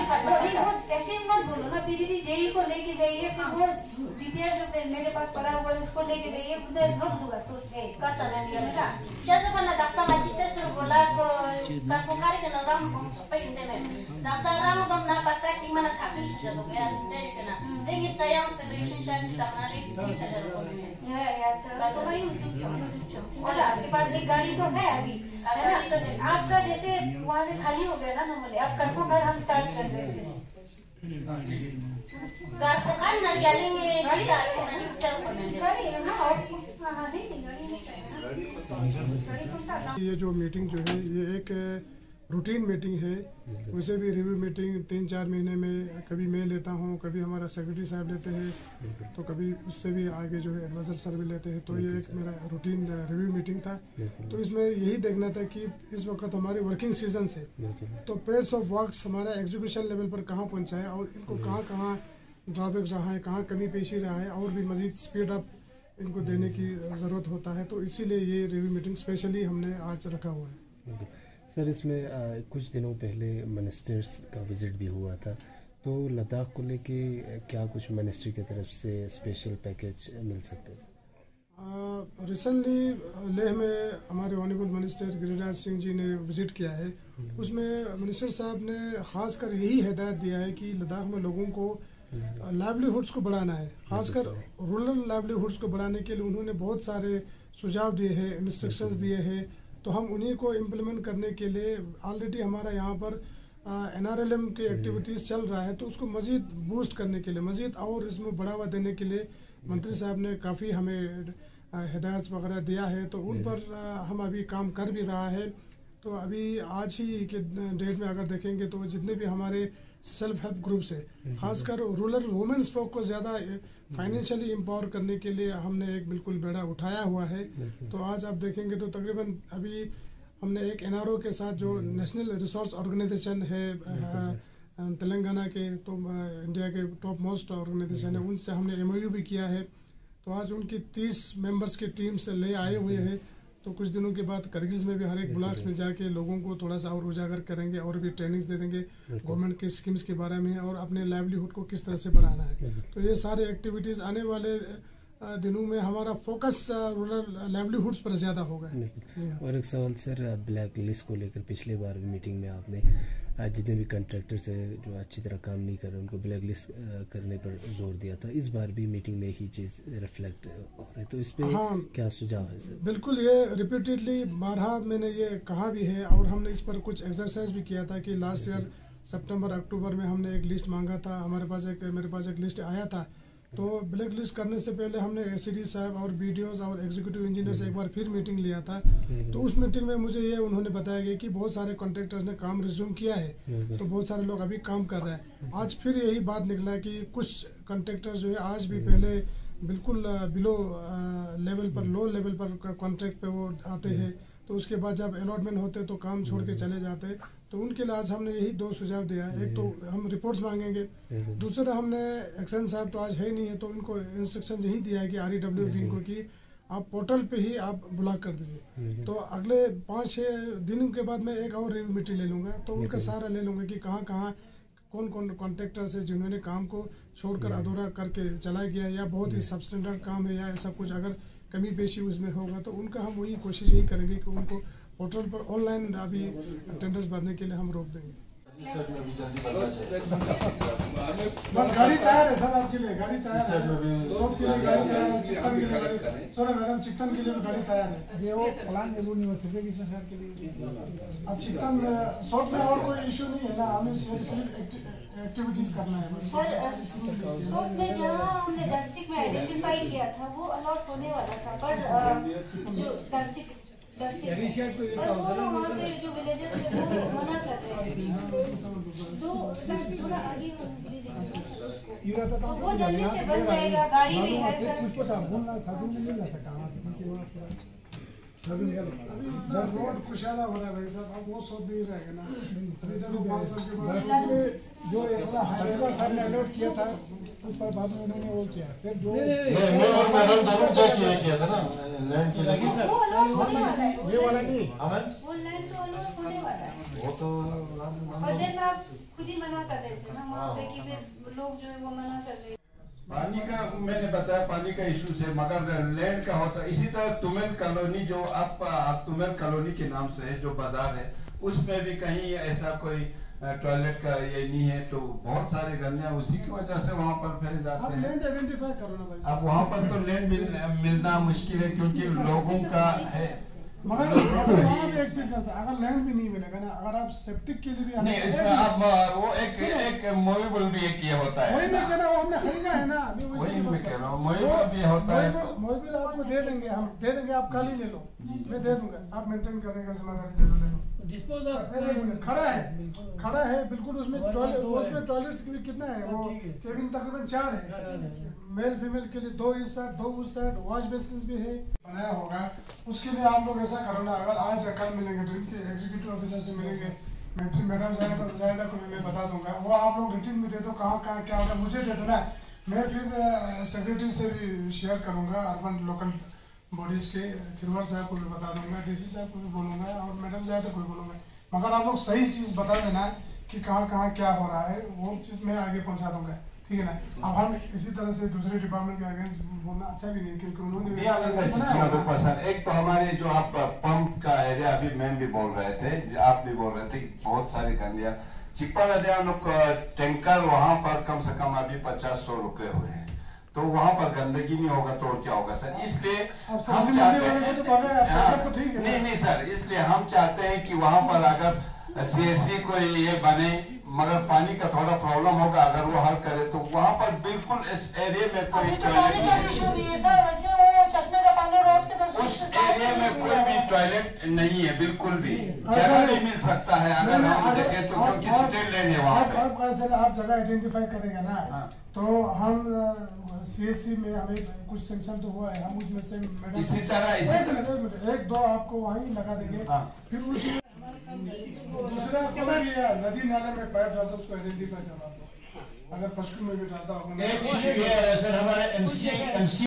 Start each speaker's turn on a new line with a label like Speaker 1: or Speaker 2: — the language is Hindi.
Speaker 1: ऐसे मत बोलो ना, फिर भी जेई को लेके जाइए, फिर वो डीपीआर जो मेरे पास पड़ा हुआ है उसको लेके जाइए, उधर झोंक दूंगा तो उसके का समय दिया ना जब बना दफ्तर में चित्ते सुर बोला को का पुकार के राम पे इंदे में दफ्तर राम गम ना पक्का चिमना थापी जब गया सिंदे के ना देखिए स्टाइल से रिलेशनशिप की अपना रे ठीक है या तो भाई और आपके पास एक गाड़ी तो है अभी, है ना? आपका जैसे वहाँ से खाली हो गया ना नॉर्मली, आप कंफर्म कर हम स्टार्ट कर रहे हैं।
Speaker 2: ये जो मीटिंग जो है ये एक रूटीन मीटिंग है। वैसे भी रिव्यू मीटिंग 3-4 महीने में कभी मैं लेता हूँ, कभी हमारा सेक्रेटरी साहब लेते हैं, तो कभी उससे भी आगे जो है एडवाइजर सर भी लेते हैं। तो ये एक मेरा रूटीन रिव्यू मीटिंग था। तो इसमें यही देखना था कि इस वक्त हमारी वर्किंग सीजन है, तो पेस ऑफ वर्क्स हमारा एग्जीक्यूशन लेवल पर कहाँ पहुँचा है और इनको कहाँ ड्रॉबैक रहा है, कहाँ कमी पेशी रहा है, और भी मजीद स्पीड अप इनको देने की ज़रूरत होता है। तो इसीलिए ये रिव्यू मीटिंग स्पेशली हमने आज रखा हुआ है।
Speaker 3: सर, इसमें कुछ दिनों पहले मिनिस्टर्स का विजिट भी हुआ था, तो लद्दाख को लेके क्या कुछ मिनिस्ट्री की तरफ से स्पेशल पैकेज मिल सकते हैं?
Speaker 2: रिसेंटली लेह में हमारे ऑनरेबल मिनिस्टर गिरिराज सिंह जी ने विजिट किया है। उसमें मिनिस्टर साहब ने खासकर यही हिदायत दिया है कि लद्दाख में लोगों को लाइवलीहुड्स को बढ़ाना है, खासकर रूरल लाइवलीहुड्स को बढ़ाने के लिए उन्होंने बहुत सारे सुझाव दिए हैं, इंस्ट्रक्शंस दिए हैं। तो हम उन्हीं को इम्प्लीमेंट करने के लिए ऑलरेडी हमारा यहाँ पर NRLM के एक्टिविटीज़ चल रहा है, तो उसको मज़ीद बूस्ट करने के लिए, मज़ीद और इसमें बढ़ावा देने के लिए मंत्री साहब ने काफ़ी हमें हिदायत वगैरह दिया है। तो उन पर हम अभी काम कर भी रहा है। तो अभी आज ही के डेट में अगर देखेंगे तो जितने भी हमारे सेल्फ हेल्प ग्रुप्स है, खासकर रूरल वुमेन्स folk को ज़्यादा फाइनेंशियली एम्पावर करने के लिए हमने एक बिल्कुल बेड़ा उठाया हुआ है। तो आज आप देखेंगे तो तकरीबन अभी हमने एक NRO के साथ जो नेशनल रिसोर्स ऑर्गेनाइजेशन है तेलंगाना के, तो इंडिया के टॉप मोस्ट ऑर्गेनाइजेशन है, उनसे हमने MOU भी किया है। तो आज उनकी 30 मेंबर्स की टीम से ले आए हुए हैं। तो कुछ दिनों के बाद करगिल में भी हर एक ब्लॉक्स में जाके लोगों को थोड़ा सा और उजागर करेंगे और भी ट्रेनिंग्स दे देंगे गवर्नमेंट के स्कीम्स के बारे में और अपने लाइवलीहुड को किस तरह से बढ़ाना है। तो ये सारे एक्टिविटीज़ आने वाले दिनों में हमारा फोकस रूरल लाइवलीहुड्स पर ज़्यादा होगा।
Speaker 3: और एक सवाल सर, ब्लैक लिस्ट को लेकर पिछले बार मीटिंग में आपने जितने भी कंट्रैक्टर्स है जो अच्छी तरह काम नहीं कर रहे उनको ब्लैक लिस्ट करने पर जोर दिया था। इस बार भी मीटिंग में ही चीज़ रिफ्लेक्ट हो रही है, तो इस पर क्या सुझाव है सर?
Speaker 2: बिल्कुल, ये रिपीटेडली बारहा मैंने ये कहा भी है और हमने इस पर कुछ एक्सरसाइज भी किया था कि लास्ट ईयर सितंबर-अक्टूबर में हमने एक लिस्ट मांगा था, मेरे पास एक लिस्ट आया था। तो ब्लैक लिस्ट करने से पहले हमने ACD साहब और BDOs और एग्जीक्यूटिव इंजीनियर से एक बार फिर मीटिंग लिया था। तो उस मीटिंग में मुझे ये उन्होंने बताया गया कि बहुत सारे कॉन्ट्रैक्टर्स ने काम रिज्यूम किया है, तो बहुत सारे लोग अभी काम कर रहे हैं। आज फिर यही बात निकला कि कुछ कॉन्ट्रैक्टर्स जो है आज भी पहले बिल्कुल बिलो लेवल पर, लो लेवल पर कॉन्ट्रैक्ट पे वो आते हैं, तो उसके बाद जब अलॉटमेंट होते तो काम छोड़ के चले जाते। तो उनके लिए आज हमने यही 2 सुझाव दिया है। एक तो हम रिपोर्ट्स मांगेंगे, दूसरा हमने एक्शन साहब तो आज है नहीं है, तो उनको इंस्ट्रक्शन यही दिया है कि REW विंग को कि आप पोर्टल पे ही आप ब्लॉक कर दीजिए। तो अगले 5-6 दिनों के बाद मैं एक और रिव्यू मीटिंग ले लूँगा, तो उनका सारा ले लूँगा कि कहाँ कौन कॉन्ट्रैक्टर्स है जिन्होंने काम को छोड़कर अधूरा करके चला गया या बहुत ही सबस्टैंडर्ड काम है या ऐसा कुछ अगर कमी पेशी उसमें होगा, तो उनका हम वही कोशिश यही करेंगे कि उनको पोर्टल पर ऑनलाइन अभी टेंडर्स भरने के लिए हम रोक देंगे। बस गाड़ी तैयार है सर, आपके लिए गाड़ी तैयार है, सोप के लिए गाड़ी तैयार है, चिकन के लिए गाड़ी, सॉरी मैडम, चिकन के लिए गाड़ी तैयार है। ये वो प्लान यूनिवर्सिटी की सर के लिए अब चिकन सोप में और कोई इशू नहीं है ना, हमें सिर्फ एक्टिविटीज करना है
Speaker 1: सर। सोप में जहाँ हमने दर्शिक में आइडेंटिफाई किया था वो अलॉट होने वाला था, पर जो दर्शिक वहाँ पे जो विलेजर्स है वो मना कर रहे हैं, तो थोड़ा आगे तो वो जल्दी से बन जाएगा। गाड़ी भी है सर।
Speaker 2: अभी इधर रोड कुशाला हो रहा है भाई साहब, अब वो सोच नहीं रहेगा ना। इधर 5 साल के बाद जो हाईवे सर ने अलॉट किया था उस पर बाद में उन्होंने वो किया, फिर जो
Speaker 4: और मैडम दोनों चेक किया था ना लैंड के लिए।
Speaker 2: ये वाला नहीं,
Speaker 1: वो लैंड तो अलॉट होने वाला है।
Speaker 4: वो तो
Speaker 1: और दिन आप खुद ही मना कर देते ना वहाँ पे कि फिर लोग जो है वो मना कर रहे हैं।
Speaker 5: पानी का मैंने बताया पानी का इशू से, मगर लैंड का होता है। इसी तरह तुमेल कॉलोनी जो आप तुमेल कॉलोनी के नाम से है, जो बाजार है, उसमें भी कहीं ऐसा कोई टॉयलेट का ये नहीं है, तो बहुत सारे गंदे उसी की वजह से वहाँ पर फैल जाते हैं।
Speaker 2: लैंड आइडेंटिफाई करो ना भाई।
Speaker 5: अब वहाँ पर तो लैंड मिलना मुश्किल है, क्योंकि लोगों का है।
Speaker 2: मगर वहाँ भी एक चीज करता है, अगर लैंड भी नहीं मिलेगा ना, अगर आप सेप्टिक के लिए भी
Speaker 5: नहीं, इसमें अब वो एक मोइबल भी एक ये होता है।
Speaker 2: वही मैं कह रहा हूँ, हमने खरीदा है ना अभी,
Speaker 5: वही मैं कह रहा हूँ, मोइबल भी होता है।
Speaker 2: मोइबल आपको दे देंगे, हम दे देंगे, आप कल ही ले लो, मैं दे दूंगा, आप मेंटेन करने का जिम्मेदारी दे दो, ले लो। खड़ा है बिल्कुल, उसमें टॉयलेट्स भी कितना है, वो केबिन तकरीबन 4 है, मेल फीमेल के लिए 2 इस साइड 2 उस साइड, वॉश बेसिन भी है बनाया होगा। उसके लिए आप लोग ऐसा करो ना, अगर आज या कल मिलेंगे तो इनके एग्जीक्यूटिव ऑफिसर से मिलेंगे, मैडम जायदा को मैं बता दूंगा, वो आप लोग रिटिंग में दे दो, कहाँ क्या होगा मुझे दे दो ना, मैं फिर सेक्रेटरी से भी शेयर करूंगा, अर्बन लोकल बॉडीज के खिरवर साहब को भी बता दूंगा, डीसी साहब को भी बोलूंगा, और मैडम जायदा को भी बोलूंगा। मगर आप लोग सही चीज बता देना कि कहाँ क्या हो रहा है, वो चीज मैं आगे पहुंचा दूंगा, ठीक है ना। अब हम इसी तरह से दूसरे डिपार्टमेंट के अगेंस्ट बोलना अच्छा भी नहीं, क्योंकि उन्होंने
Speaker 5: एक तो हमारे जो आप पंप का एरिया, अभी मैम भी बोल रहे थे, आप भी बोल रहे थे कि बहुत सारी गंदियां चिप्पा नदिया टैंकर वहां पर कम से कम अभी 50-100 रुके हुए हैं, तो वहां पर गंदगी नहीं होगा तो और क्या होगा सर। इसलिए हम चाहते हैं, नहीं सर, इसलिए हम चाहते हैं कि वहां पर अगर CSC को ये बने, मगर पानी का थोड़ा प्रॉब्लम होगा, अगर वो हल करे तो वहाँ पर बिल्कुल इस एरिया में कोई उस एरिया में कोई भी टॉयलेट नहीं है, बिल्कुल भी जगह नहीं मिल सकता है अगर हम देखें तो, क्योंकि स्टेट लैंड है वहाँ पे।
Speaker 2: आप जगह आइडेंटिफाई करेंगे ना, तो हम CSC में हमें कुछ सेंक्शन तो हुआ है, हम उसमें से मैडम
Speaker 5: इसी तरह
Speaker 2: 1-2 आपको वहीं लगा देंगे, फिर उसमें दूसरा नदी नाले में पाइप डालता उसको आइडेंटिफाई करना, अगर पश्चिम में भी डालता होगा।
Speaker 4: एक इशू ये है सर, हमारे MC